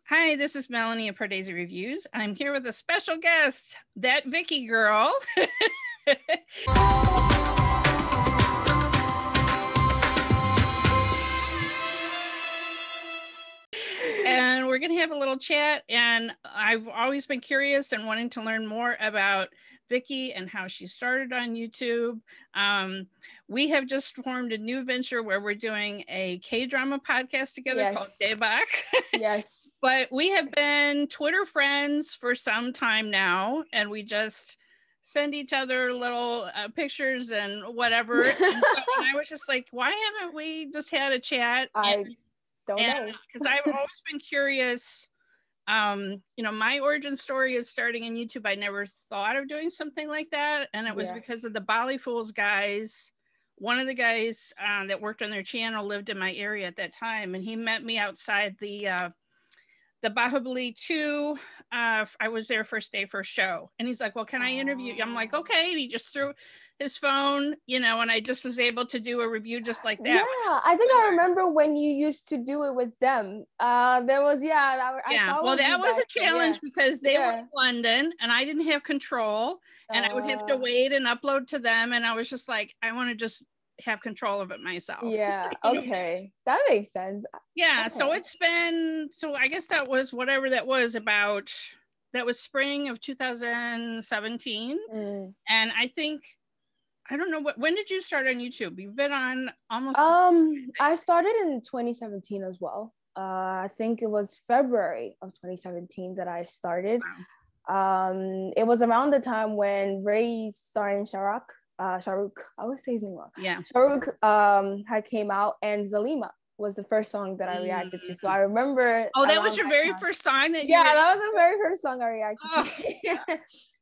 Hi, this is Melanie of Pardesi Reviews. I'm here with a special guest, ThatVickeyGirl. And we're going to have a little chat. And I've always been curious and wanting to learn more about Vickey and how she started on YouTube. We have just formed a new venture where we're doing a K-drama podcast together called Daebak. Yes. But we have been Twitter friends for some time now, and we just send each other little pictures and whatever. And I was just like, why haven't we just had a chat? I don't know. Because I've always been curious. My origin story is starting in YouTube. I never thought of doing something like that. And it was because of the Bolly Fools guys. One of the guys that worked on their channel lived in my area at that time. And he met me outside the Bahubali 2. I was there first day, first show. And he's like, well, can I interview you? I'm like, okay. And he just threw his phone, and I just was able to do a review just like that. Yeah, I think I remember when you used to do it with them. There was, that was a challenge because they were in London and I didn't have control and I would have to wait and upload to them. And I was just like, I want to just have control of it myself. Yeah. Okay. That makes sense. Yeah. Okay. So I guess that was whatever that was about. That was spring of 2017. And I think, I don't know when did you start on YouTube? You've been on almost. I started in 2017 as well. I think it was February of 2017 that I started. Wow. It was around the time when Ray starring Shahrukh, I always say his name wrong. Yeah. Shahrukh had came out, and Zalima was the first song that I reacted to. So I remember. Oh, that was your very first song that you that was the very first song I reacted to.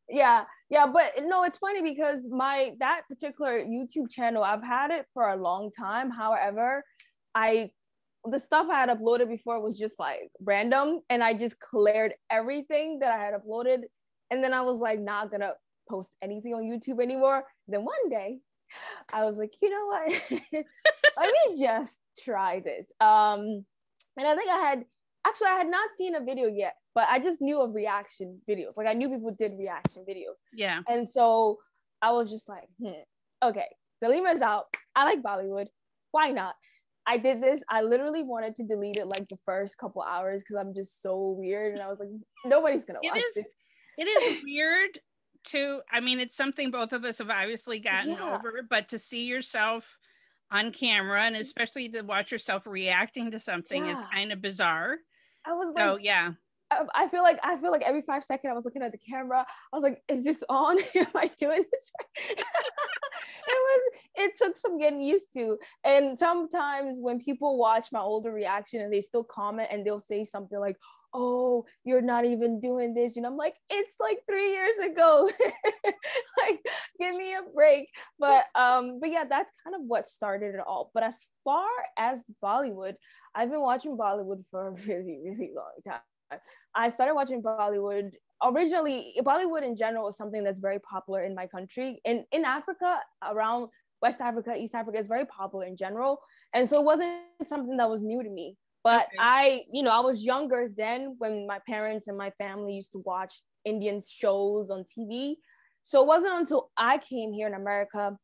Yeah, but no, it's funny because that particular YouTube channel, I've had it for a long time. However, the stuff I had uploaded before was just like random, and I just cleared everything that I had uploaded, and then I was like not gonna post anything on YouTube anymore. Then one day I was like, you know what, let me just try this. And I think I had not seen a video yet, but I just knew of reaction videos. Like I knew people did reaction videos. Yeah. And so I was just like, okay, Zalima's out. I like Bollywood. Why not? I did this. I literally wanted to delete it like the first couple hours because I'm just so weird. And I was like, nobody's going to watch this. It is weird to, it's something both of us have obviously gotten over, but to see yourself on camera and especially to watch yourself reacting to something is kind of bizarre. I was like, I feel like every 5 seconds I was looking at the camera. I was like, is this on? Am I doing this right? It took some getting used to. And sometimes when people watch my older reaction and they still comment and they'll say something like, oh, you're not even doing this. I'm like, it's like 3 years ago. Like, give me a break. But yeah, that's kind of what started it all. But as far as Bollywood, I've been watching Bollywood for a really, really long time. I started watching Bollywood. Originally, Bollywood in general is something that's very popular in my country. In Africa, around West Africa, East Africa, it's very popular in general. And so it wasn't something that was new to me. But I was younger then when my parents and my family used to watch Indian shows on TV. So it wasn't until I came here in America,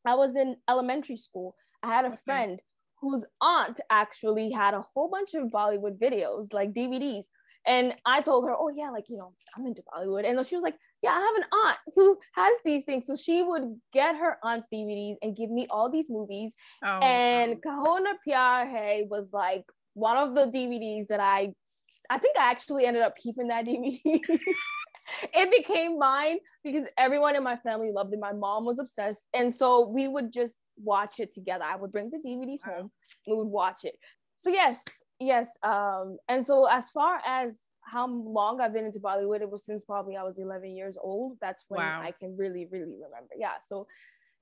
I was in elementary school. I had a friend whose aunt actually had a whole bunch of Bollywood videos, like DVDs. And I told her, oh yeah, I'm into Bollywood. And she was like, yeah, I have an aunt who has these things. So she would get her aunt's DVDs and give me all these movies. And Kaho Na Pyar Hai was like one of the DVDs that I think I actually ended up keeping that DVD. It became mine because everyone in my family loved it. My mom was obsessed. And so we would just watch it together. I would bring the DVDs home. We would watch it. So yes. And so as far as how long I've been into Bollywood, it was since probably I was 11 years old. That's when I can really, really remember. Yeah. So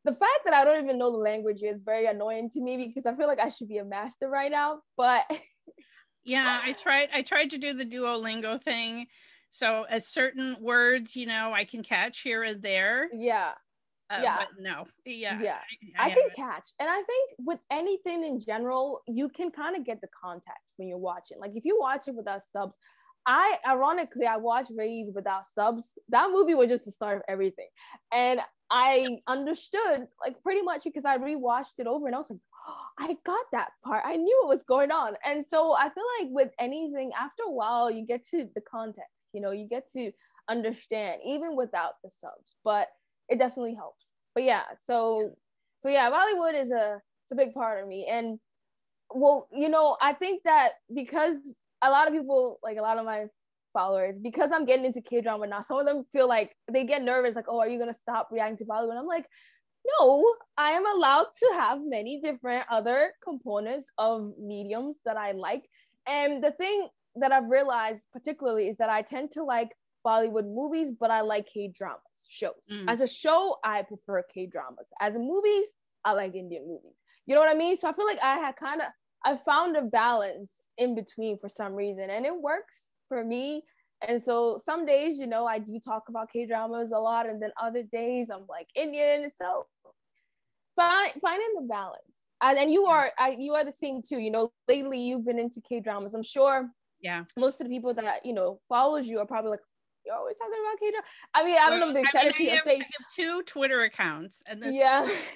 the fact that I don't even know the language is very annoying to me because I feel like I should be a master right now. But yeah, I tried to do the Duolingo thing. So as certain words, I can catch here and there. Yeah. But no. I can catch. And I think with anything in general, you can kind of get the context when you're watching. Like if you watch it without subs, Ironically, I watched Raised without subs. That movie was just the start of everything. And I understood, like, pretty much because I rewatched it over and I was like, oh, I got that part. I knew what was going on. And so I feel like with anything, after a while, you get to the context, you know, you get to understand even without the subs, but it definitely helps. But yeah, so yeah, Bollywood is a big part of me. And well, you know, I think that because a lot of people, like a lot of my followers, because I'm getting into K-drama now, some of them feel like they get nervous, like, oh, are you gonna stop reacting to Bollywood? I'm like, no, I am allowed to have many different other components of mediums that I like. And the thing that I've realized particularly is that I tend to like Bollywood movies, but I like K-dramas shows. As a show, I prefer K-dramas. As movies, I like Indian movies. You know what I mean? So I feel like I found a balance in between for some reason, and it works for me. And so some days, you know, I do talk about K-dramas a lot, and then other days I'm like Indian. So finding the balance. And you are the same too. You know, lately you've been into K-dramas. I'm sure. Yeah. Most of the people that, you know, follows you are probably like, you're always talking about K-drama. I mean, I don't know if they said it to your face. I have 2 Twitter accounts, and this,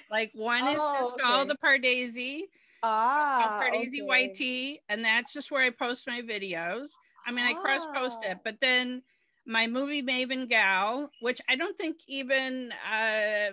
like, one is just all the Pardesi. Pardesi YT, and that's just where I post my videos. I mean, I cross post it, but then my movie Maven Gal, which I don't think even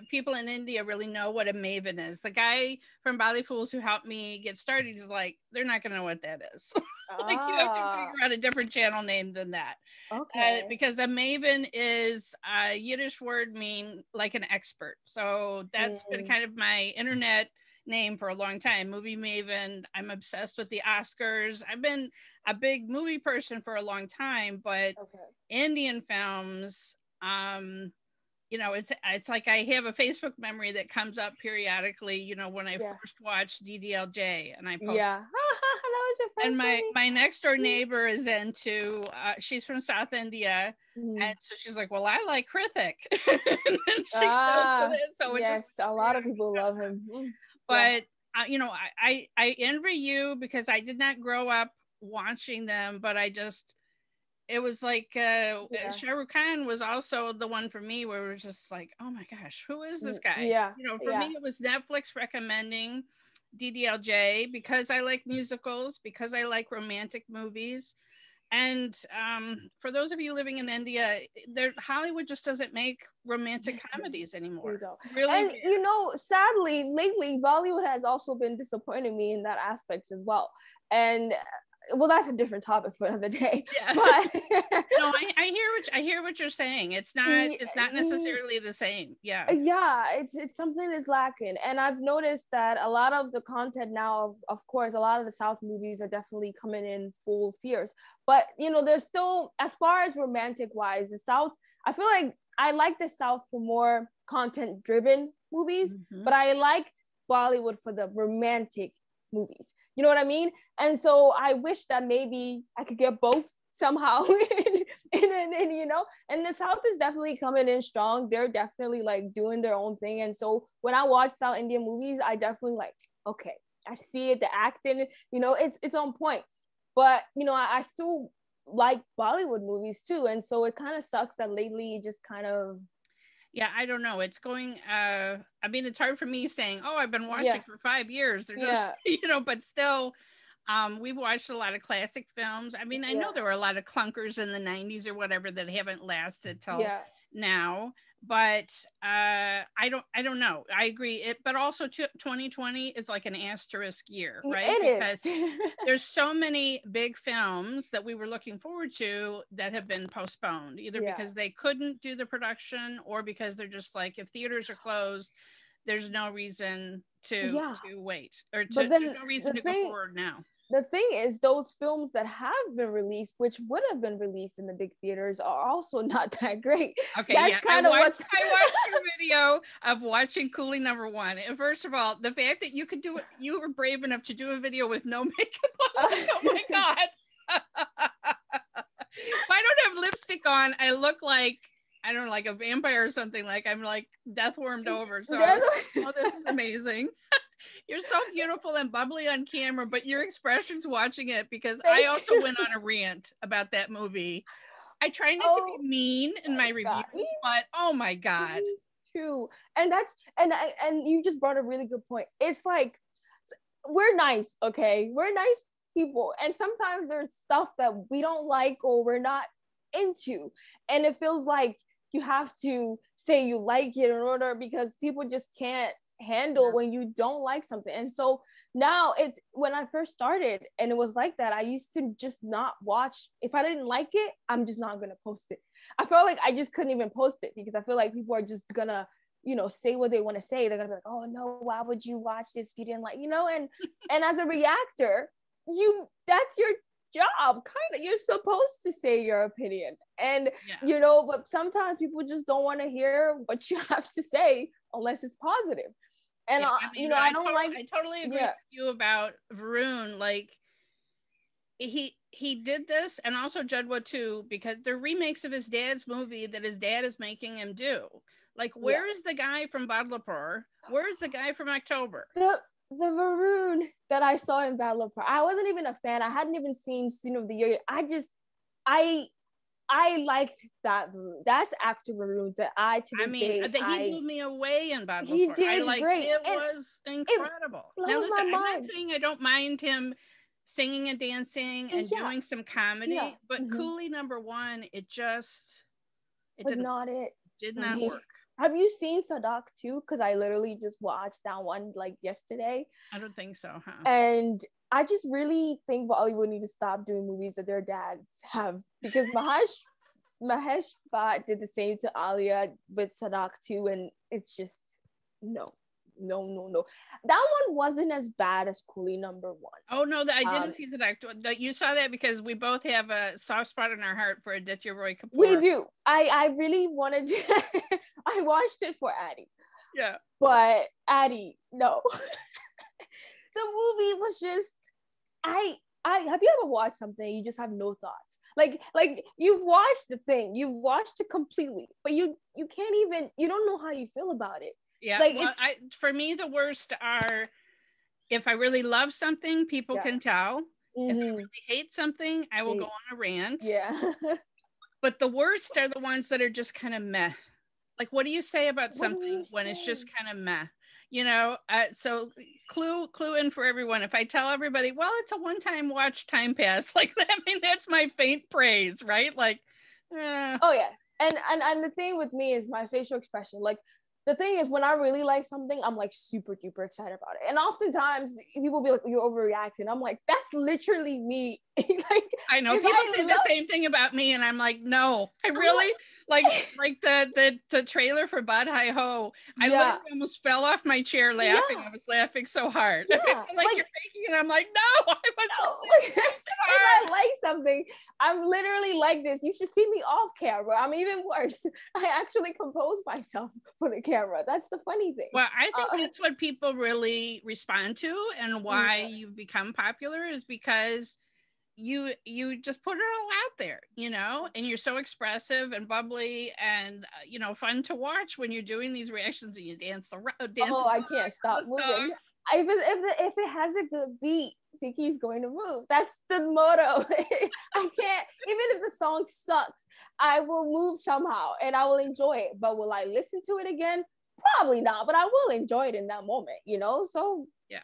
people in India really know what a Maven is. The guy from Bolly Fools who helped me get started is like, they're not gonna know what that is. Like, you have to figure out a different channel name than that. Okay. Because a Maven is a Yiddish word mean like an expert. So that's been kind of my internet name for a long time. Movie Maven. I'm obsessed with the Oscars. I've been a big movie person for a long time, but Indian films, you know, it's like I have a Facebook memory that comes up periodically, you know, when I first watched DDLJ, and I post. Yeah. That was your first. And my next door neighbor is into she's from South India, and so she's like, well, I like Krithik. So yes, a lot of people love him. But you know, I envy you because I did not grow up watching them, but it was like Shah Rukh Khan was also the one for me where it was just like, oh my gosh, who is this guy? You know, for me it was Netflix recommending DDLJ because I like musicals, because I like romantic movies. And for those of you living in India, Hollywood just doesn't make romantic comedies anymore. Really, and you know, sadly, lately Bollywood has also been disappointing me in that aspect as well. And well, that's a different topic for another day. Yeah. But no, I hear what you're saying. It's not necessarily the same. Yeah. Yeah, it's something is lacking. And I've noticed that a lot of the content now, of course, a lot of the South movies are definitely coming in full fierce. But you know, there's still, as far as romantic wise, the South, I feel like I like the South for more content driven movies, but I liked Bollywood for the romantic movies. You know what I mean? And so I wish that maybe I could get both somehow. and you know, and the South is definitely coming in strong. They're definitely like doing their own thing. And so when I watch South Indian movies, I definitely like, okay, I see it, the acting, you know, it's on point. But you know, I still like Bollywood movies too. And so it kind of sucks that lately it just kind of, yeah, I don't know. It's going, I mean, it's hard for me saying, oh, I've been watching for 5 years. They're just, you know, but still, we've watched a lot of classic films. I mean, I know there were a lot of clunkers in the 90s or whatever that haven't lasted till now, but I don't know. I agree. But also 2020 is like an asterisk year, right? Because there's so many big films that we were looking forward to that have been postponed, either because they couldn't do the production or because they're just like, if theaters are closed, there's no reason to wait, or there's no reason to go forward now. The thing is, those films that have been released, which would have been released in the big theaters, are also not that great. Okay, that's kind of I watched your video of watching Coolie #1. And first of all, the fact that you could do it, you were brave enough to do a video with no makeup on. Oh my god! If I don't have lipstick on, I look like, I don't know, like a vampire or something. Like I'm like death wormed over. So oh, this is amazing. You're so beautiful and bubbly on camera, but your expressions watching it, because I also went on a rant about that movie. I try not to be mean in my reviews, but oh my God. Me too. And that's and you just brought a really good point. It's like, we're nice, okay? We're nice people. And sometimes there's stuff that we don't like or we're not into. And it feels like you have to say you like it in order, because people just can't handle when you don't like something. And so now, it's when I first started and it was like that, I used to just not watch. If I didn't like it, I'm just not gonna post it. I felt like I just couldn't even post it, because I feel like people are just gonna, you know, say what they want to say. They're gonna be like, oh no, why would you watch this if you didn't like, you know? And as a reactor, that's your job, kind of. You're supposed to say your opinion, and you know, but sometimes people just don't want to hear what you have to say unless it's positive. And I mean, you know, I totally agree with you about Varun. Like, he did this, and also Judwa too, because they're remakes of his dad's movie that his dad is making him do. Like, where is the guy from Badlapur? Where's the guy from October? The Varun that I saw in Badlapur, I wasn't even a fan. I hadn't even seen Student of the Year. I liked that Varun. That's actor Varun that he blew me away in Badlapur. He did great. It was incredible. Now listen, I'm not saying I don't mind him singing and dancing and doing some comedy, but Coolie #1, it did not work. Have you seen Sadak too? Because I literally just watched that one like yesterday. I don't think so, huh? And I just really think Bollywood need to stop doing movies that their dads have, because Mahesh Bhatt did the same to Alia with Sadak too, and it's just no. That one wasn't as bad as Coolie #1. Oh no, I didn't see Sadak. You saw that because we both have a soft spot in our heart for Aditya Roy Kapoor. We do. I really wanted to. I watched it for Addie. Yeah. But Addie, no. The movie was just. I have you ever watched something you just have no thoughts? Like you've watched the thing, you've watched it completely, but you can't even, you don't know how you feel about it. Yeah, like, well, for me, the worst are if I really love something, people can tell. If I really hate something, I will go on a rant. Yeah. But the worst are the ones that are just kind of meh. Like, what do you say about something when it's just kind of meh? You know, so clue in for everyone. If I tell everybody, well, it's a one-time watch, time pass, like that, I mean, that's my faint praise, right? Like, oh yeah, and the thing with me is my facial expression. Like, the thing is, when I really like something, I'm like super duper excited about it. And oftentimes people be like, you're overreacting. I'm like, that's literally me. Like, I know people say the same thing about me, and I'm like, no, I really like the trailer for Bad Hai Ho. I literally almost fell off my chair laughing. I was laughing so hard. Like you're faking it. I'm like, no, I was if I like something, I'm literally like this. You should see me off camera. I'm even worse. I actually compose myself for the camera. That's the funny thing. Well, I think that's what people really respond to, and why you've become popular is because you just put it all out there, you know, and you're so expressive and bubbly and you know, fun to watch when you're doing these reactions, and you dance I can't stop moving. If it has a good beat, Vickey's going to move. That's the motto. I can't, even if the song sucks, I will move somehow and I will enjoy it. But will I listen to it again? Probably not, but I will enjoy it in that moment, you know? So yeah.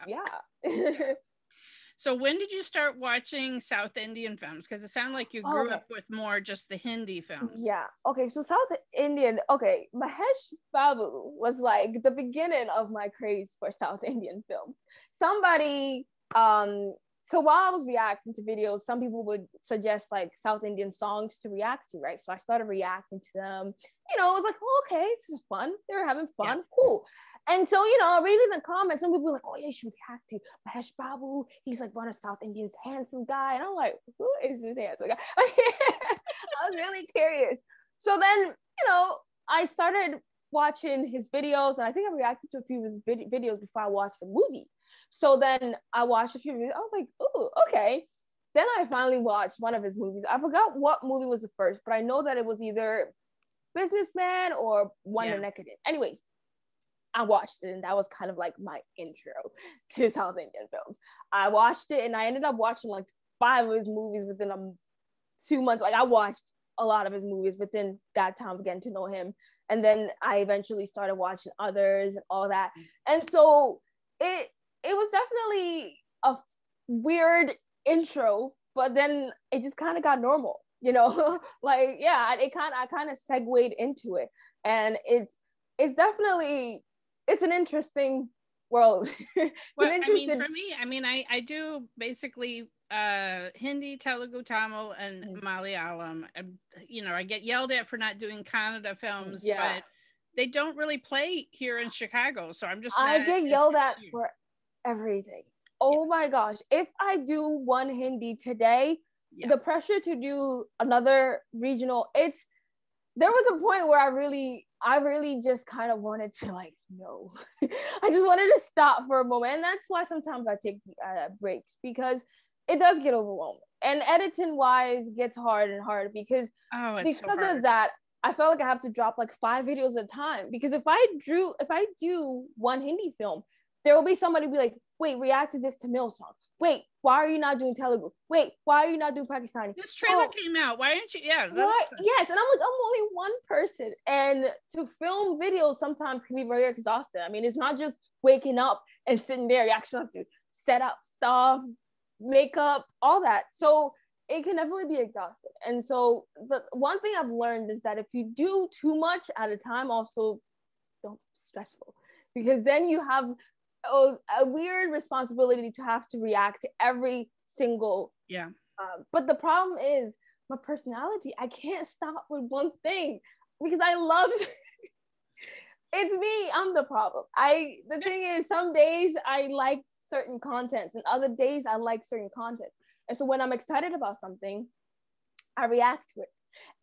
So when did you start watching South Indian films? Because it sounded like you grew up with more just the Hindi films. Yeah. Okay. So South Indian. Okay. Mahesh Babu was like the beginning of my craze for South Indian films. Somebody, so while I was reacting to videos, some people would suggest like South Indian songs to react to, right? So I started reacting to them. You know, it was like, oh, okay, this is fun. They're having fun. Yeah. Cool. And so, you know, reading the comments, some people were like, oh yeah, you should react to Mahesh Babu. He's like one of South India's handsome guy. And I'm like, who is this handsome guy? I was really curious. So then, you know, I started watching his videos, and I think I reacted to a few of his videos before I watched the movie. So then I watched a few videos. I was like, oh, okay. Then I finally watched one of his movies. I forgot what movie was the first, but I know that it was either Businessman or One the Naked. Anyways, I watched it, and that was kind of like my intro to South Indian films. I watched it, and I ended up watching like 5 of his movies within 2 months. Like I watched a lot of his movies within that time of getting to know him, and then I eventually started watching others and all that. And so it was definitely a weird intro, but then it just kind of got normal, you know. Like yeah, I kind of segued into it, and it's definitely, it's an interesting world. Well, I mean, for me, I mean, I do basically Hindi, Telugu, Tamil, and Malayalam. You know, I get yelled at for not doing Kannada films, but they don't really play here in Chicago. So I'm just I get yelled at for everything. Oh my gosh. If I do one Hindi today, the pressure to do another regional, there was a point where I really just kind of wanted to like, no. I just wanted to stop for a moment. And that's why sometimes I take breaks, because it does get overwhelming. And editing wise gets hard and hard because of that, I felt like I have to drop like 5 videos at a time. Because if I do one Hindi film, there will be somebody be like, wait, react to this Tamil song. Wait, why are you not doing Telugu? Wait, why are you not doing Pakistani? This trailer came out. Why aren't you? Yeah. Why? Yes. And I'm like, I'm only one person. And to film videos sometimes can be very exhausting. I mean, it's not just waking up and sitting there. You actually have to set up stuff, makeup, all that. So it can definitely be exhausting. And so the one thing I've learned is that if you do too much at a time, also don't be stressful, because then you have a weird responsibility to have to react to every single but the problem is my personality. I can't stop with one thing because I love it's me. I'm the problem. The thing is, some days I like certain contents and other days I like certain contents, and so when I'm excited about something, I react to it.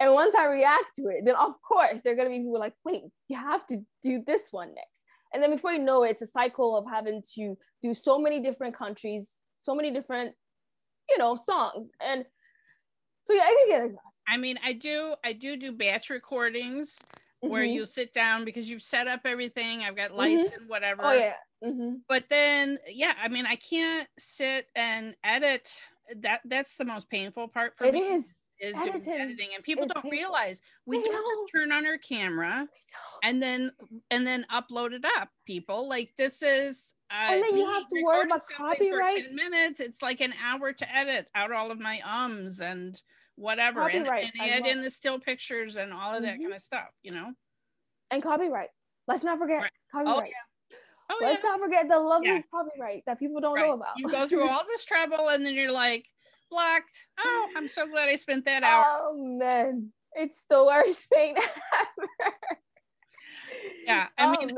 And once I react to it, then of course there are going to be people like, wait, you have to do this one next. And then before you know it, it's a cycle of having to do so many different countries, so many different, songs. And so yeah, I can get exhausted. I mean, I do batch recordings where you sit down because you've set up everything. I've got lights and whatever. Oh yeah. But then, I mean, I can't sit and edit. That's the most painful part for me. It is doing editing, and people don't realize we don't just turn on our camera and then upload it up. People, like, this is and then you have to worry about copyright. For 10 minutes, it's like an hour to edit out all of my ums and whatever, and add in the still pictures and all of that kind of stuff, And copyright. Let's not forget copyright. Let's not forget the lovely copyright that people don't know about. You go through all this trouble and then you're like, blocked. Oh, I'm so glad I spent that hour. Oh man, it's the worst thing ever. Yeah, I mean,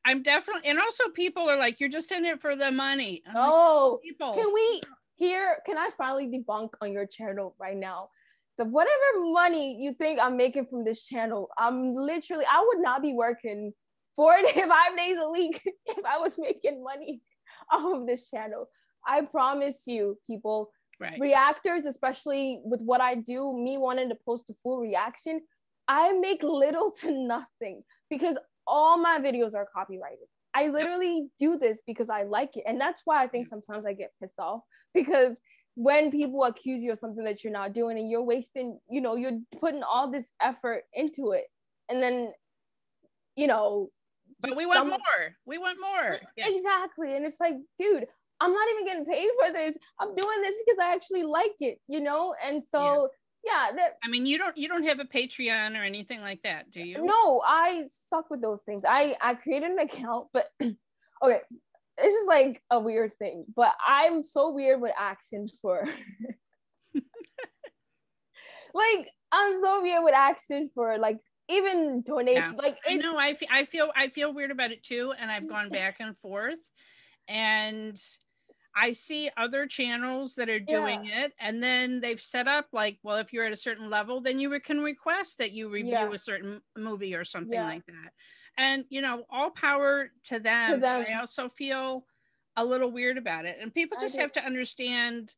I'm definitely, and also people are like, you're just in it for the money. People, can I finally debunk on your channel right now? So whatever money you think I'm making from this channel, I would not be working 4 to 5 days a week if I was making money off of this channel. I promise you, people. Right. Reactors, especially with what I do, me wanting to post a full reaction, I make little to nothing because all my videos are copyrighted. I literally do this because I like it. And that's why I think sometimes I get pissed off, because when people accuse you of something that you're not doing and you're wasting, you're putting all this effort into it. And then, but we want more. We want more. Yeah. Exactly. And it's like, dude, I'm not even getting paid for this. I'm doing this because I actually like it, And so, I mean, you don't have a Patreon or anything like that, do you? No, I suck with those things. I created an account, but okay, this is like a weird thing, but I'm so weird with accent for like, I'm so weird with accent for like even donations. Like, I know, I feel weird about it too, and I've gone back and forth, and I see other channels that are doing it, and then they've set up like, well, if you're at a certain level, then you can request that you review a certain movie or something like that. And, all power to them. But I also feel a little weird about it. And people just have to understand,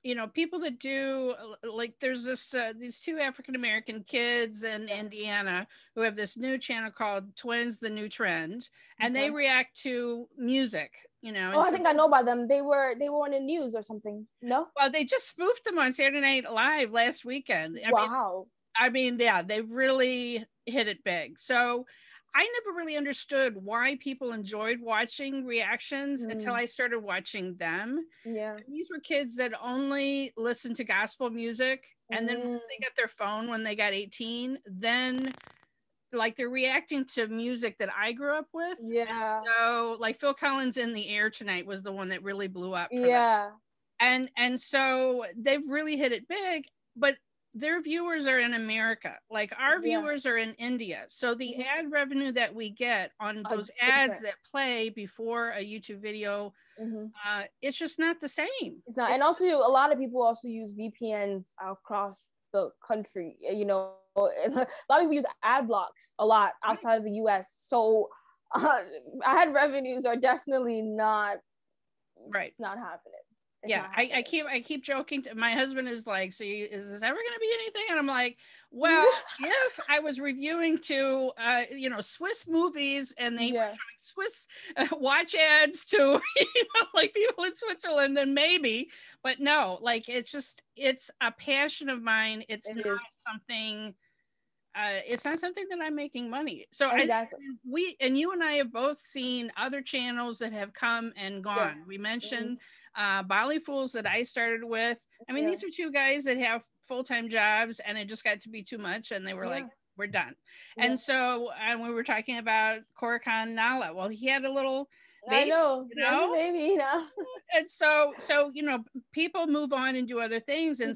you know, people that do, like, there's this these two African American kids in Indiana who have this new channel called Twins the New Trend, and they react to music, you know. Oh, I think I know about them. They were on the news or something. No? Well, they just spoofed them on Saturday Night Live last weekend. Wow. I mean, yeah, they really hit it big. So I never really understood why people enjoyed watching reactions until I started watching them. Yeah. And these were kids that only listened to gospel music. And then once they got their phone when they got 18, then like they're reacting to music that I grew up with. Yeah. And so like Phil Collins' In the Air Tonight was the one that really blew up. Yeah. And so they've really hit it big, but their viewers are in America. Like our viewers are in India. So the ad revenue that we get on those ads that play before a YouTube video, it's just not the same. It's not. And also a lot of people also use VPNs across the country. You know, a lot of people use ad blocks a lot outside of the US. So ad revenues are definitely not, it's not happening. I keep joking. My husband is like, so is this ever going to be anything? And I'm like, well, if I was reviewing to, you know, Swiss movies and they were showing Swiss watch ads to, you know, like people in Switzerland, then maybe, but no, like, it's a passion of mine. It's not something that I'm making money. So you and I have both seen other channels that have come and gone. We mentioned Bolly Fools that I started with. I mean, these are two guys that have full-time jobs and it just got to be too much and they were like, we're done. And so we were talking about Korakan Nala. Well, he had a little baby, I know, you know? baby, you know? And so, you know, people move on and do other things. And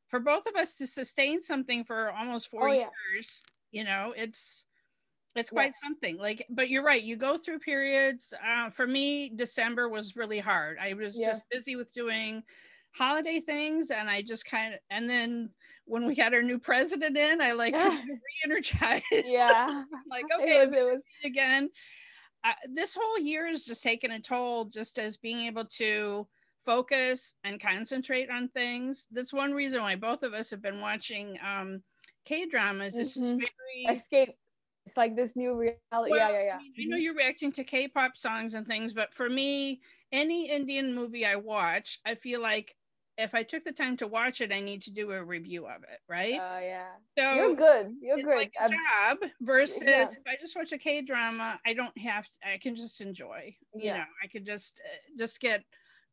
for both of us to sustain something for almost 4 years, you know, it's quite something. Like, but you're right, you go through periods. For me, December was really hard. I was just busy with doing holiday things, and I just and then when we got our new president in, I like re-energized. Like, okay, it was again. This whole year has just taken a toll, just as being able to focus and concentrate on things. That's one reason why both of us have been watching K-dramas. It's just very escape. It's like this new reality. I know you're reacting to K-pop songs and things, but for me, any Indian movie I watch, I feel like if I took the time to watch it, I need to do a review of it, right? So you're good. You're it's good. Like a job versus if I just watch a K-drama, I don't have to, I can just enjoy. You know, I could just get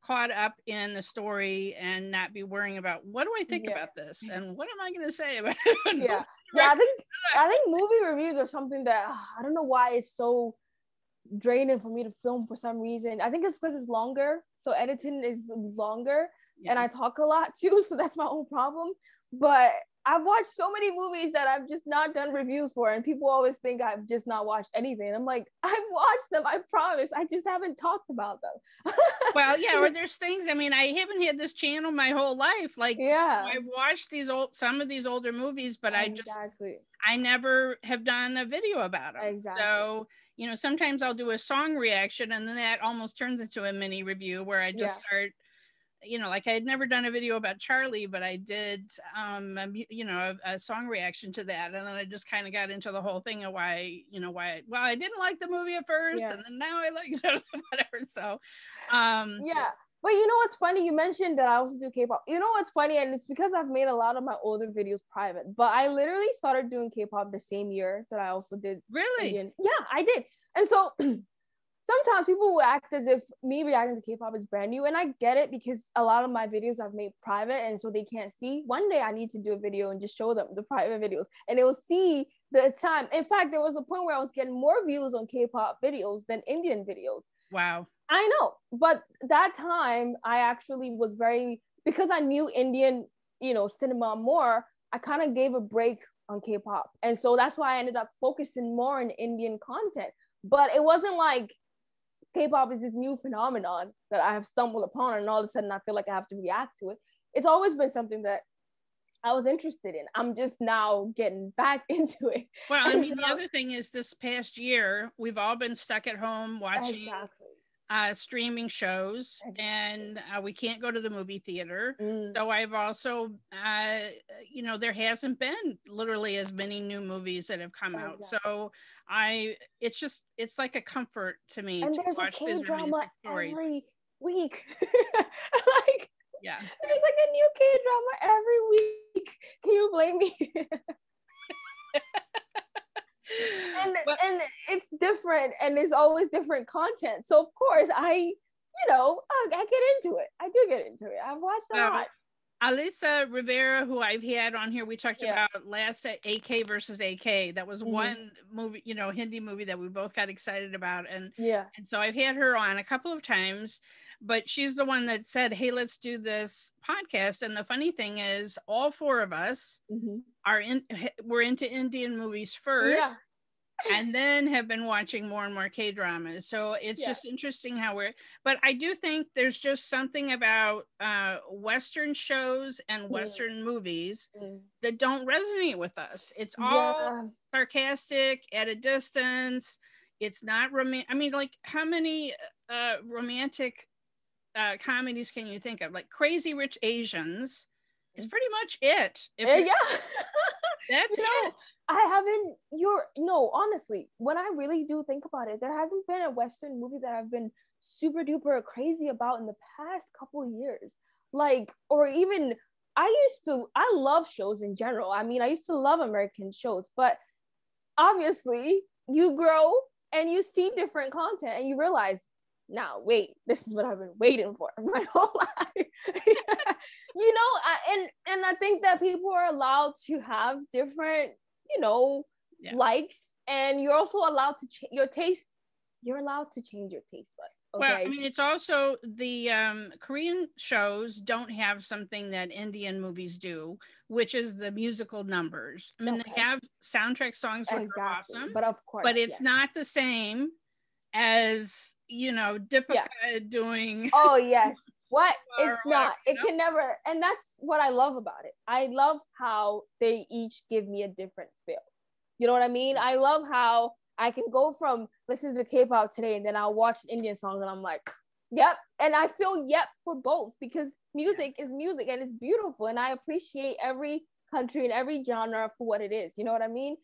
caught up in the story and not be worrying about what do I think about this and what am I going to say about it. I think movie reviews are something that I don't know why it's so draining for me to film for some reason. I think it's because it's longer, so editing is longer, and I talk a lot too, so that's my own problem. But I've watched so many movies that I've just not done reviews for, and people always think I've just not watched anything. I'm like, I've watched them, I promise. I just haven't talked about them. Well, or there's things, I mean, I haven't had this channel my whole life. Like, I've watched some of these older movies, but I never have done a video about them. So, you know, sometimes I'll do a song reaction, and then that almost turns into a mini review where I just start, you know, like I had never done a video about Charlie, but I did, you know, a song reaction to that. And then I just kind of got into the whole thing of why, well, I didn't like the movie at first, and then now I like it, whatever. So, but you know what's funny? You mentioned that I also do K-pop. You know what's funny? And it's because I've made a lot of my older videos private, but I literally started doing K-pop the same year that I also did. Really? Indian. Yeah, I did. And so sometimes people will act as if me reacting to K-pop is brand new, and I get it because a lot of my videos I've made private, and so they can't see. One day I need to do a video and just show them the private videos, and they will see the time. In fact, there was a point where I was getting more views on K-pop videos than Indian videos. Wow. I know, but that time I actually was because I knew Indian, you know, cinema more, I kind of gave a break on K-pop, and so that's why I ended up focusing more on Indian content. But it wasn't like K-pop is this new phenomenon that I have stumbled upon, and all of a sudden I feel like I have to react to it. It's always been something that I was interested in. I'm just now getting back into it. Well, I mean, the other thing is this past year, we've all been stuck at home watching streaming shows, and we can't go to the movie theater. So I've also, there hasn't been literally as many new movies that have come out. So it's like a comfort to me and to there's watch a these K-drama stories every week. Like, yeah, there's like a new K-drama every week. Can you blame me? and it's different, and it's always different content. So of course I get into it. I do get into it. I've watched a lot. Alyssa Rivera, who I've had on here, we talked about last AK versus AK. That was one movie, Hindi movie that we both got excited about. And so I've had her on a couple of times, but she's the one that said, hey, let's do this podcast. And the funny thing is all four of us we're into Indian movies first. And then have been watching more and more K-dramas. So it's just interesting how but I do think there's just something about Western shows and Western movies that don't resonate with us. It's all sarcastic, at a distance. It's not romantic. I mean, like, how many romantic comedies can you think of? Like Crazy Rich Asians is pretty much it. That's it. Honestly, when I really do think about it, there hasn't been a Western movie that I've been super duper crazy about in the past couple of years. Like, or even, I love shows in general. I mean, I used to love American shows, but obviously you grow and you see different content and you realize, now wait, this is what I've been waiting for my whole life. And I think that people are allowed to have different likes, and you're also allowed to change your taste. You're allowed to change your taste buds. Okay? Well, I mean, it's also the Korean shows don't have something that Indian movies do, which is the musical numbers. I mean, they have soundtrack songs which are awesome, but of course, it's not the same as Deepika doing. Oh yes, what it's not. It can never, and that's what I love about it. I love how they each give me a different feel. You know what I mean? I love how I can go from listening to K-pop today and then I'll watch Indian songs and I'm like, yep. And I feel yep for both, because music is music and it's beautiful. And I appreciate every country and every genre for what it is. You know what I mean?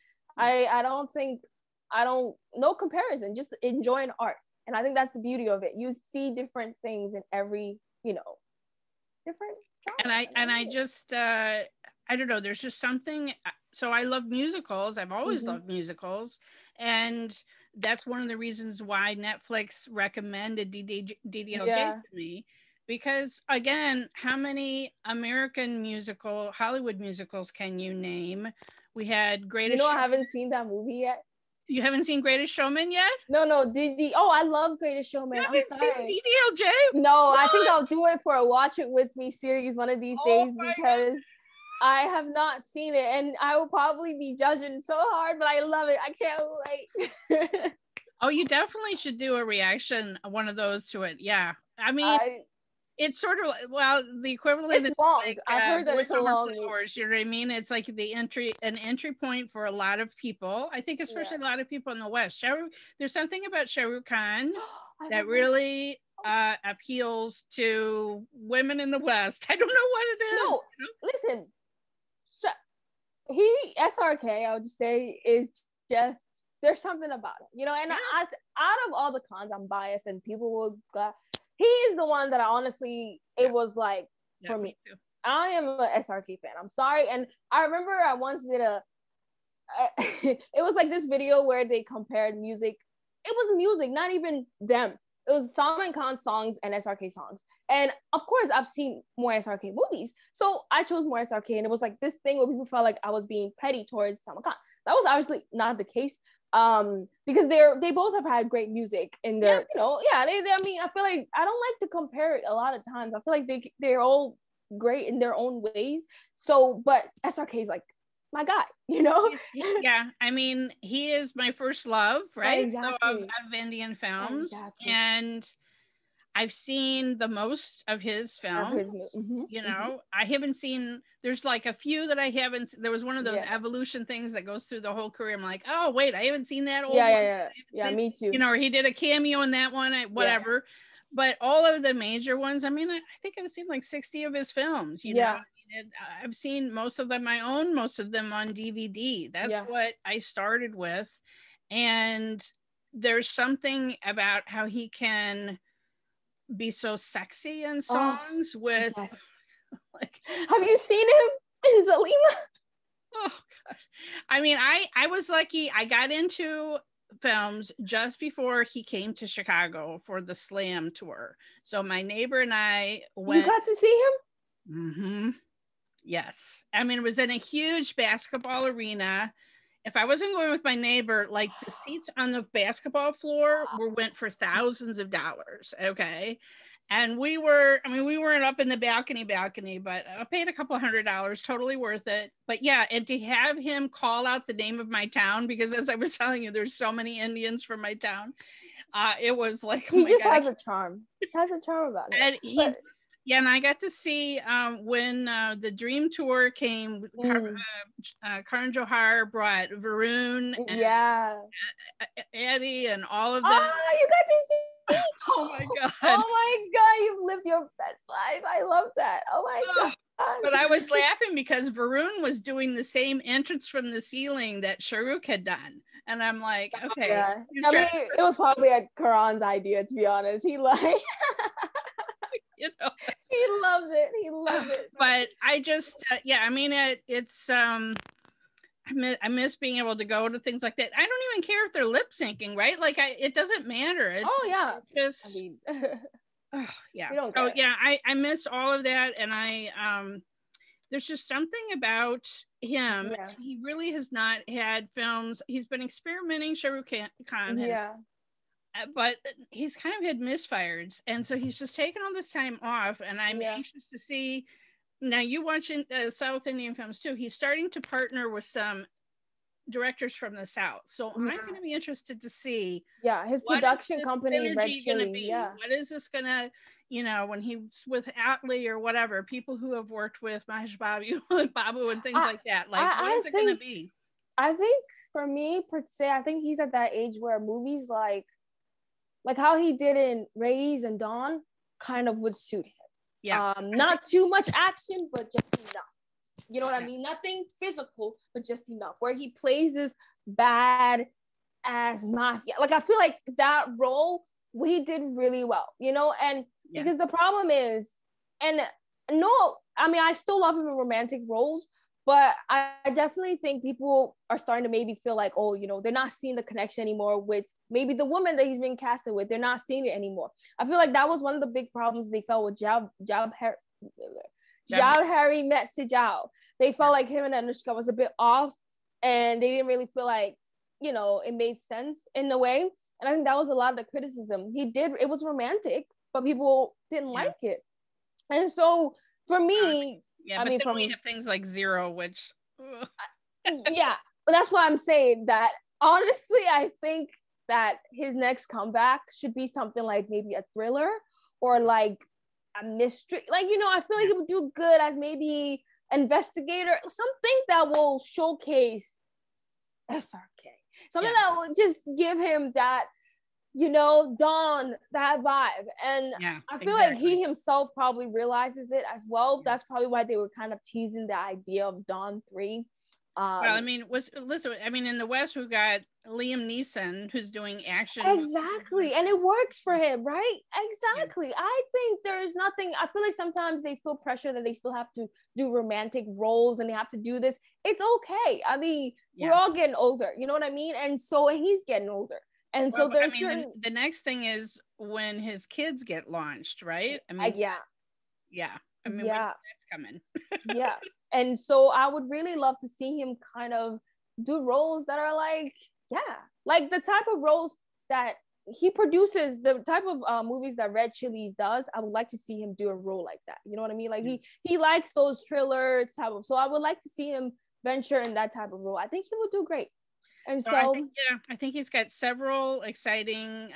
No comparison, just enjoying art. And I think that's the beauty of it. You see different things in every, different genre. And I just, I don't know, there's just something. So I love musicals. I've always loved musicals. And that's one of the reasons why Netflix recommended DDLJ to me. Because again, how many American Hollywood musicals can you name? We had Greatest Showman. I haven't seen that movie yet. You haven't seen Greatest Showman yet? No, I love Greatest Showman. You haven't seen DDLJ? No, what? I think I'll do it for a Watch It With Me series one of these days, because I have not seen it and I will probably be judging so hard, but I love it. I can't wait. Oh, you definitely should do a reaction, one of those to it. Yeah. I mean, it's sort of, the equivalent is long. Like, I've heard that it's a long Flowers, you know what I mean? It's like an entry point for a lot of people. I think especially a lot of people in the West. There's something about Shah Rukh Khan that really appeals to women in the West. I don't know what it is. No, listen. SRK, I would just say, is just, there's something about it, and out of all the cons, I'm biased and people will, he is the one that I honestly, it was like, for me too. I am an SRK fan. I'm sorry. And I remember I once did it was like this video where they compared music. It was music, not even them. It was Salman Khan songs and SRK songs. And of course, I've seen more SRK movies. So I chose more SRK. And it was like this thing where people felt like I was being petty towards Salman Khan. That was obviously not the case. Because they both have had great music in their, I mean, I feel like I don't like to compare it a lot of times. I feel like they're all great in their own ways. So, but SRK is like my guy, Yeah, I mean, he is my first love, right? Exactly. So of Indian films. Exactly. And I've seen the most of his films. You know, I haven't seen, there's like a few that I haven't, there was one of those evolution things that goes through the whole career. I'm like, oh wait, I haven't seen that old one. Yeah, me too. You know, or he did a cameo in that one, whatever. But all of the major ones, I mean, I think I've seen like 60 of his films, you know. I mean, I've seen most of them, I own most of them on DVD. That's what I started with. And there's something about how he can be so sexy in songs with like, have you seen him in Zalima? Oh gosh. I mean, I was lucky. I got into films just before he came to Chicago for the Slam tour. So my neighbor and I went. You got to see him? Mm-hmm. Yes. I mean, it was in a huge basketball arena. If I wasn't going with my neighbor, like the seats on the basketball floor went for thousands of dollars. Okay. And we weren't up in the balcony, but I paid a couple $100, totally worth it. But yeah, and to have him call out the name of my town, because as I was telling you, there's so many Indians from my town. It was like, he just has a charm. He has a charm about it. And I got to see when the Dream Tour came, Karan Johar brought Varun and Eddie and all of them. Oh, you got to see. Oh my God. Oh my God, you've lived your best life. I love that. Oh my God. But I was laughing because Varun was doing the same entrance from the ceiling that Shahrukh had done. And I'm like, okay. Yeah. I mean, it was probably a Karan's idea, to be honest. He like, you know, he loves it. He loves it. But I just, I mean, it's, I miss being able to go to things like that. I don't even care if they're lip syncing, right? Like it doesn't matter. It's, it's just, I mean, So yeah, I miss all of that. And there's just something about him. He really has not had films. He's been experimenting, Shahrukh Khan has, but he's kind of had misfires. And so he's just taken all this time off. And I'm anxious to see. Now you watching South Indian films too. He's starting to partner with some directors from the South. So I'm going to be interested to see. Yeah, his production company, Red Chili. What is this going to, you know, when he's with Atlee or whatever, people who have worked with Mahesh Babu and things like that. Like, what is it going to be? I think for me, per se, I think he's at that age where movies like how he did in Raise and Dawn kind of would suit him. Yeah. Not too much action, but just enough. You know what I mean? Nothing physical, but just enough. Where he plays this bad ass mafia. Like, I feel like that role, he did really well, you know? And because the problem is, and no, I mean, I still love him in romantic roles, but I definitely think people are starting to maybe feel like, oh, you know, they're not seeing the connection anymore with maybe the woman that he's been casted with. They're not seeing it anymore. I feel like that was one of the big problems they felt with Jab Harry Met Sejal. They felt like him and Anushka was a bit off, and they didn't really feel like, you know, it made sense in a way. And I think that was a lot of the criticism. It was romantic, but people didn't like it. And so for me, I mean, then we have things like Zero, which that's why I'm saying that honestly, I think that his next comeback should be something like maybe a thriller or like a mystery. Like, you know, I feel like he would do good as maybe investigator, something that will showcase SRK, something that will just give him that, you know, Dawn, that vibe. And I feel like he himself probably realizes it as well. That's probably why they were kind of teasing the idea of Dawn 3. Well, I mean, in the West, we've got Liam Neeson, who's doing action. Exactly. And it works for him, right? Exactly. Yeah. I think there's nothing, I feel like sometimes they feel pressure that they still have to do romantic roles and they have to do this. It's okay. I mean, we're all getting older, you know what I mean? And he's getting older. And so there's the next thing is when his kids get launched, right? I mean, I mean, that's coming. And so I would really love to see him kind of do roles that are like the type of roles that he produces, the type of movies that Red Chilies does. I would like to see him do a role like that. You know what I mean? Like he likes those thriller type of, so I would like to see him venture in that type of role. I think he would do great. And so I think he's got several exciting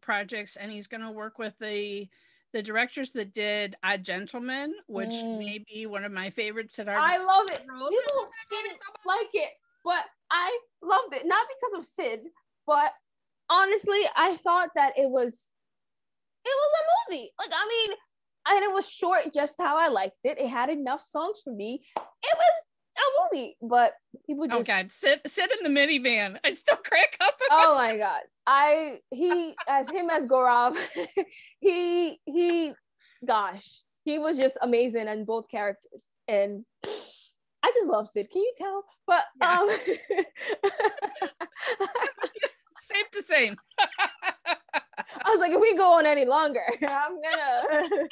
projects, and he's going to work with the directors that did Odd Gentleman, which may be one of my favorites at our. I love it. People didn't like it, but I loved it. Not because of Sid, but honestly, I thought that it was a movie. Like, I mean, and it was short just how I liked it. It had enough songs for me. It was a movie, but people just... Oh God, sit in the minivan. I still crack up. Oh my God. As Gaurav, he gosh, he was just amazing in both characters. And I just love Sid. Can you tell? But yeah. Safe to say. I was like, if we go on any longer, I'm gonna...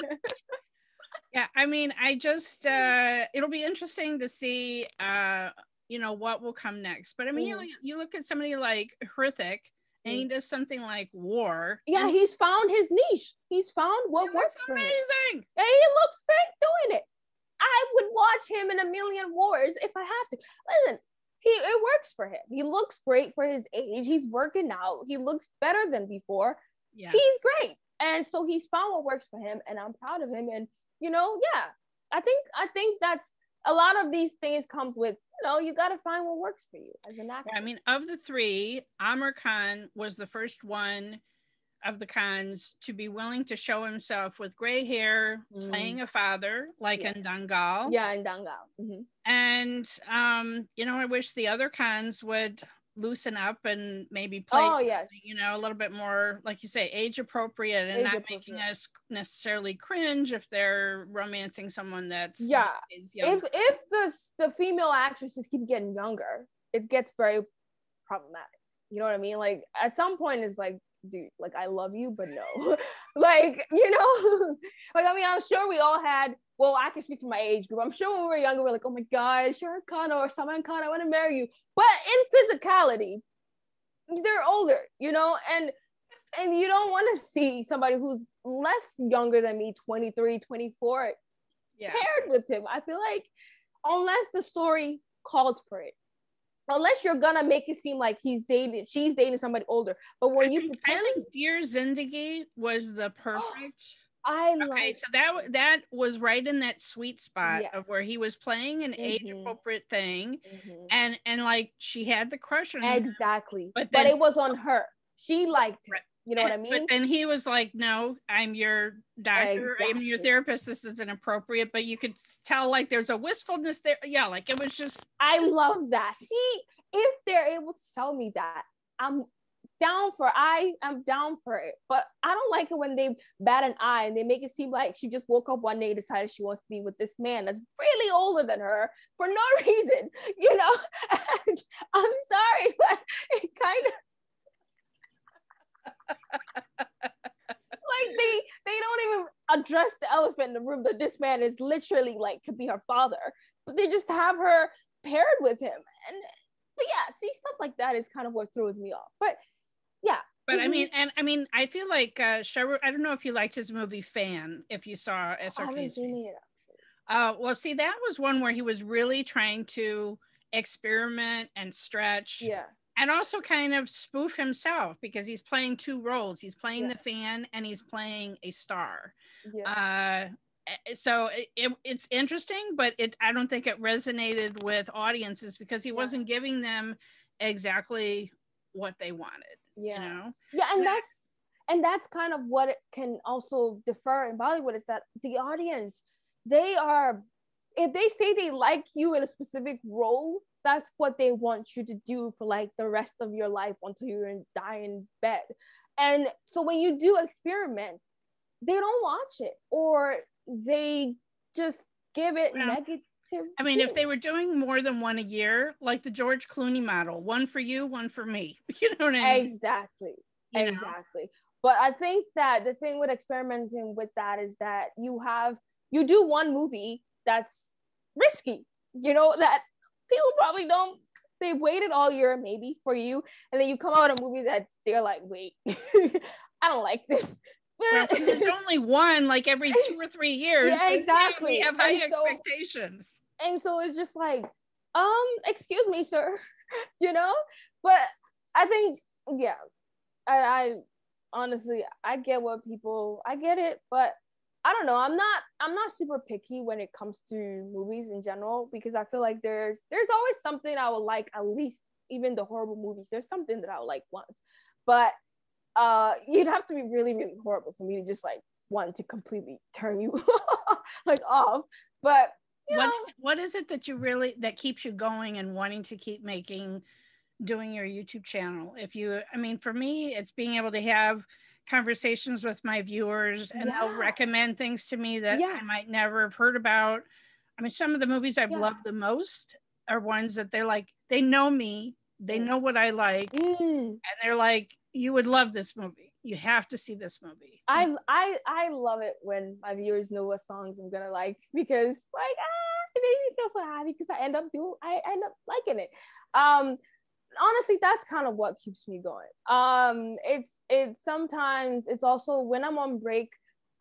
Yeah, I mean, I just it'll be interesting to see what will come next. But I mean, you look at somebody like Hrithik, and he does something like War. Yeah, he's found his niche. He's found what works for him. Amazing. And he looks great doing it. I would watch him in a million wars if I have to. Listen, it works for him. He looks great for his age. He's working out. He looks better than before. Yeah. He's great. And so he's found what works for him, and I'm proud of him. And I think that's a lot of these things comes with, you got to find what works for you as an actor. I mean, of the three, Amir Khan was the first one of the Khans to be willing to show himself with gray hair, playing a father, like in Dangal. Yeah, in Dangal. Mm-hmm. And, I wish the other Khans would loosen up and maybe play a little bit more, like you say, age appropriate, and not making us necessarily cringe if they're romancing someone that's if the female actresses keep getting younger, it gets very problematic. You know what I mean? Like, at some point it's like, dude, like, I love you, but no. Like, like, I mean, I'm sure we all had, well, I can speak for my age group. I'm sure when we were younger, we're like, oh my God, Shah Rukh Khan or Salman Khan, I want to marry you. But in physicality, they're older, and you don't want to see somebody who's less younger than me, 23, 24, paired with him. I feel like unless the story calls for it, unless you're gonna make it seem like she's dating somebody older. But when I think Dear Zindagi was the perfect. So that was right in that sweet spot of where he was playing an age appropriate thing, and like she had the crush on him. Exactly, but it was on her. She liked him. You know what I mean? But then he was like, "No, I'm your doctor. I'm your therapist. This is inappropriate." But you could tell, like, there's a wistfulness there. Yeah, like it was just. I love that. See, if they're able to tell me that, I'm down for it. But I don't like it when they bat an eye and they make it seem like she just woke up one day and decided she wants to be with this man that's really older than her for no reason. I'm sorry, but it kind of. Like they don't even address the elephant in the room that this man is literally like could be her father, but they just have her paired with him. But yeah, see, stuff like that is kind of what throws me off. But yeah. But I mean, I feel like Shah Rukh, I don't know if you liked his movie Fan, if you saw SRP's. I haven't seen it actually. Well, see, that was one where he was really trying to experiment and stretch. Yeah. And also kind of spoof himself, because he's playing two roles. He's playing the fan and he's playing a star. Yeah. So it's interesting, but I don't think it resonated with audiences because he wasn't giving them exactly what they wanted. Yeah. Yeah, and that's kind of what it can also differ in Bollywood, is that the audience, if they say they like you in a specific role, that's what they want you to do for like the rest of your life until you die in bed. And so when you do experiment, they don't watch it, or they just give it negative. I mean, if they were doing more than one a year, like the George Clooney model, one for you, one for me. You know what I mean? Exactly. But I think that the thing with experimenting with that is that you do one movie that's risky, that people probably don't, they waited all year maybe for you, and then you come out with a movie that they're like, wait, I don't like this. Well, there's only one like every 2 or 3 years. Yeah, exactly. We have high expectations. And so it's just like, excuse me, sir, But I think, yeah, I honestly, I get it, but I don't know. I'm not super picky when it comes to movies in general, because I feel like there's always something I would like, at least. Even the horrible movies, there's something that I would like once. But you'd have to be really, really horrible for me to just like want to completely turn you like off. But what is it that you really, that keeps you going and wanting to keep doing your YouTube channel? I mean, for me, it's being able to have conversations with my viewers, and they'll recommend things to me that I might never have heard about. I mean, some of the movies I've loved the most are ones that they're like, they know me, they know what I like, and they're like, you would love this movie. You have to see this movie. I love it when my viewers know what songs I'm gonna like, because like it makes me feel so happy, because I end up liking it. Honestly, that's kind of what keeps me going. It's sometimes, it's also when I'm on break,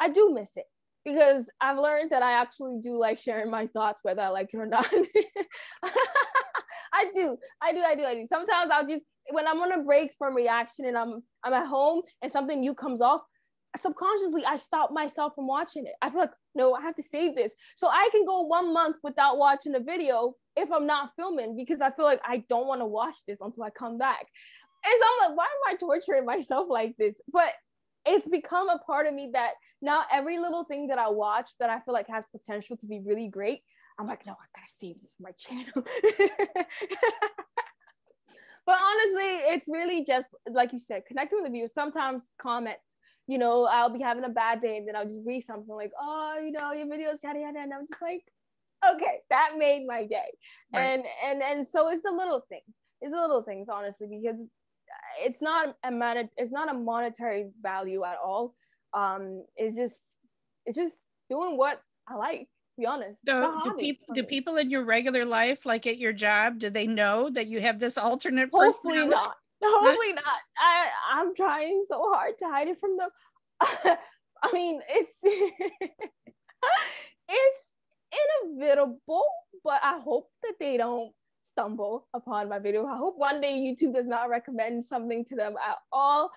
I do miss it, because I've learned that I actually do like sharing my thoughts, whether I like it or not. I do. Sometimes I'll just, when I'm on a break from reaction and I'm at home and something new comes off, subconsciously I stop myself from watching it. I feel like, no, I have to save this, so I can go 1 month without watching a video if I'm not filming, because I feel like I don't want to watch this until I come back. And so I'm like, why am I torturing myself like this? But it's become a part of me that now every little thing that I watch that I feel like has potential to be really great, I'm like, no, I gotta save this for my channel. But honestly, it's really just like you said, connecting with the viewers. Sometimes comments, you know, I'll be having a bad day and then I'll just read something like, oh, you know, your videos, yada yada, and I'm just like, okay, that made my day. Right. And so it's the little things, honestly, because it's not a monetary value at all. It's just doing what I like, to be honest. So do people in your regular life, like at your job, do they know that you have this alternate Hopefully not. Hopefully not. I'm trying so hard to hide it from them. I mean, it's it's inevitable, but I hope that they don't stumble upon my video. I hope one day YouTube does not recommend something to them at all.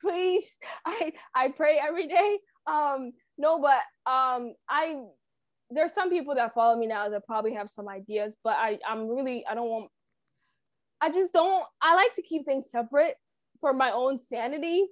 Please, I pray every day. No, but there's some people that follow me now that probably have some ideas, but I like to keep things separate for my own sanity,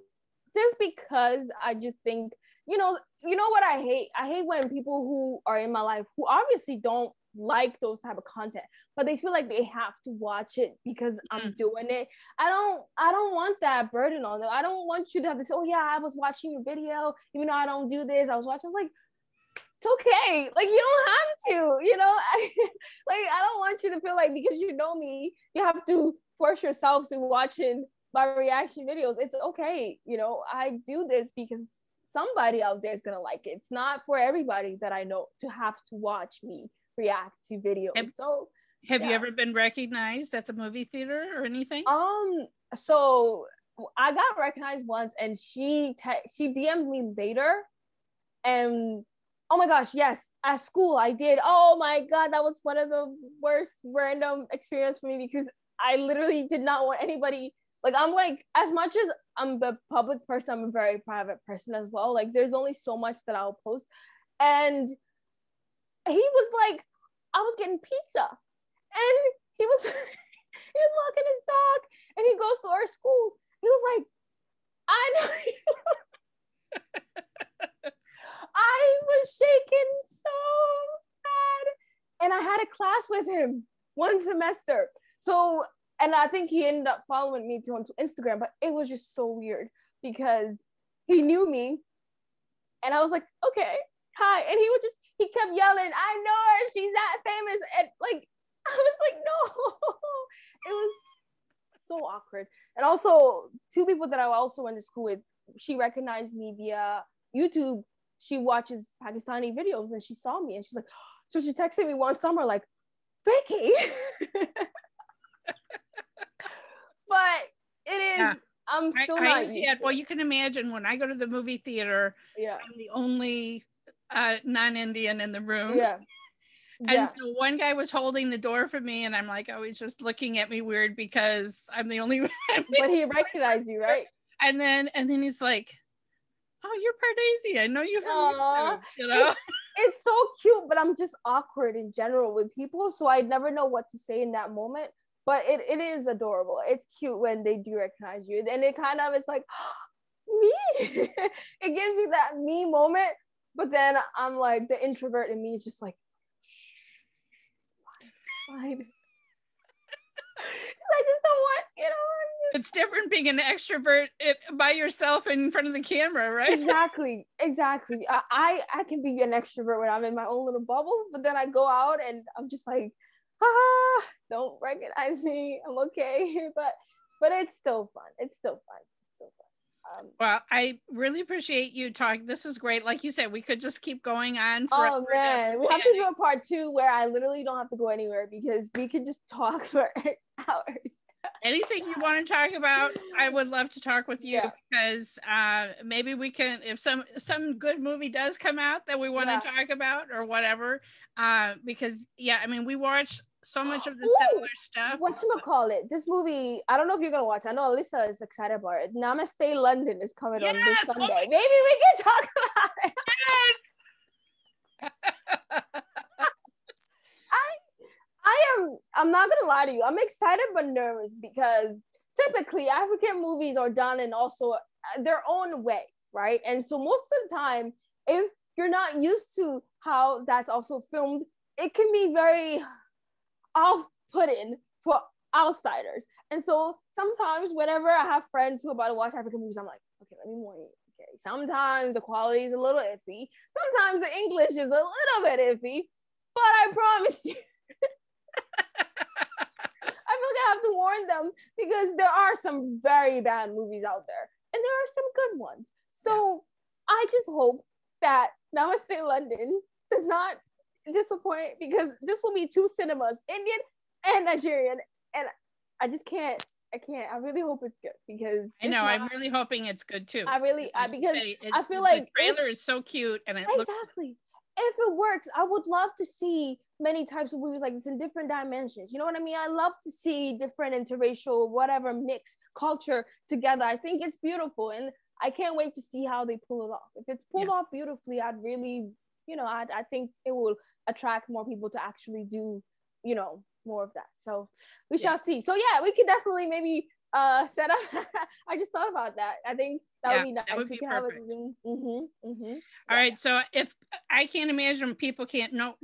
just because I just think, you know what I hate? I hate when people who are in my life who obviously don't like those type of content, but they feel like they have to watch it because I'm doing it. I don't want that burden on them. I don't want you to have to say, oh yeah, I was watching your video, even though I don't do this. I was like, it's okay. Like, you don't have to, you know, I don't want you to feel like because you know me, you have to force yourself to watching my reaction videos. It's okay. You know, I do this because somebody out there is going to like it. It's not for everybody that I know to have to watch me react to videos. Have you ever been recognized at the movie theater or anything? So I got recognized once, and she DM'd me later, and oh my gosh, yes, at school I did. Oh my god, that was one of the worst random experience for me, because I literally did not want anybody, like, I'm like, as much as I'm the public person, I'm a very private person as well. Like, there's only so much that I'll post. And he was like, I was getting pizza, and he was he was walking his dog, and he goes to our school. He was like, I know you. I was shaking so bad, and I had a class with him one semester. So, and I think he ended up following me on Instagram, but it was just so weird because he knew me, and I was like, okay, hi, and he kept yelling, I know her, she's that famous, and like, I was like, no. It was so awkward. And also, two people that I also went to school with, she recognized me via YouTube. She watches Pakistani videos, and she saw me, and she's like, so she texted me one summer like, Vickey. But it is, I'm still not used to it. Well, you can imagine when I go to the movie theater, I'm the only non-Indian in the room. Yeah. And so one guy was holding the door for me, and I'm like, oh, he's just looking at me weird because I'm the only one. But he recognized you, right? And then he's like, oh, you're Pardesi. I know you from YouTube, you know? It's so cute, but I'm just awkward in general with people, so I never know what to say in that moment. But it is adorable. It's cute when they do recognize you. And it kind of is like, me. It gives you that me moment. But then I'm like, the introvert in me is just like, fine. I just don't want, you know. It's different being an extrovert by yourself in front of the camera, right? Exactly. I can be an extrovert when I'm in my own little bubble, but then I go out and I'm just like, don't recognize me. I'm okay. But it's still fun. Well, I really appreciate you talking. This is great. Like you said, we could just keep going on forever. Oh man, we have to do a part 2 where I literally don't have to go anywhere because we could just talk for hours. Anything you want to talk about, I would love to talk with you, because maybe we can, if some good movie does come out that we want to talk about or whatever, because I mean, we watch so much of the similar stuff. Whatchamacallit, this movie, I don't know if you're gonna watch. I know Alyssa is excited about it. Namaste London is coming on this Sunday. Maybe we can talk about it. Yes. I'm not gonna lie to you. I'm excited but nervous because typically African movies are done in also their own way, right? And so most of the time, if you're not used to how that's also filmed, it can be very off-putting for outsiders. And so sometimes whenever I have friends who are about to watch African movies, I'm like, okay, let me warn you. Okay, sometimes the quality is a little iffy. Sometimes the English is a little bit iffy, but I promise you, I feel like I have to warn them because there are some very bad movies out there and there are some good ones. So I just hope that Namaste London does not disappoint, because this will be 2 cinemas, Indian and Nigerian, and I just can't. I really hope it's good, because I know I'm really hoping it's good too. I feel like the trailer is so cute, and it looks if it works, I would love to see many types of movies like this in different dimensions. You know what I mean? I love to see different interracial, whatever, mixed culture together. I think it's beautiful, and I can't wait to see how they pull it off. If it's pulled off beautifully, I'd really, I think it will attract more people to actually do, more of that. So we shall see. So we could definitely maybe set up. I just thought about that. I think that would be nice. We can have a Zoom. All right. So if I can't imagine people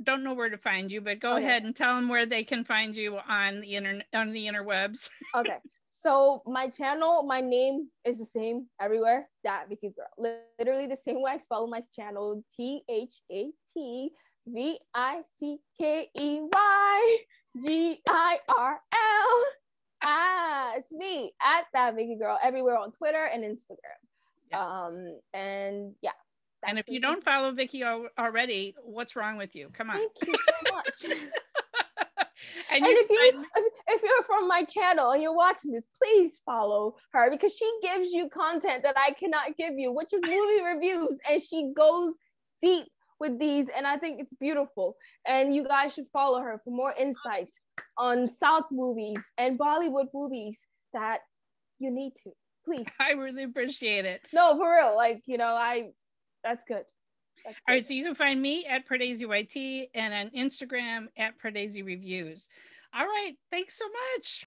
don't know where to find you, but go ahead and tell them where they can find you on the interwebs. Okay. So my channel, my name is the same everywhere. ThatVickeyGirl. Literally the same way I spell my channel. ThatVickeyGirl. It's me at ThatVickeyGirl everywhere on Twitter and Instagram. And if you don't follow Vickey already, what's wrong with you? Come on. Thank you so much. and if you're from my channel and you're watching this, please follow her, because she gives you content that I cannot give you, which is movie reviews, and she goes deep with these, and I think it's beautiful. And you guys should follow her for more insights on South movies and Bollywood movies that you need to. Please. I really appreciate it. No, for real. That's good. All right, so you can find me at PardesiYT and on Instagram at Pardesi Reviews. All right, thanks so much.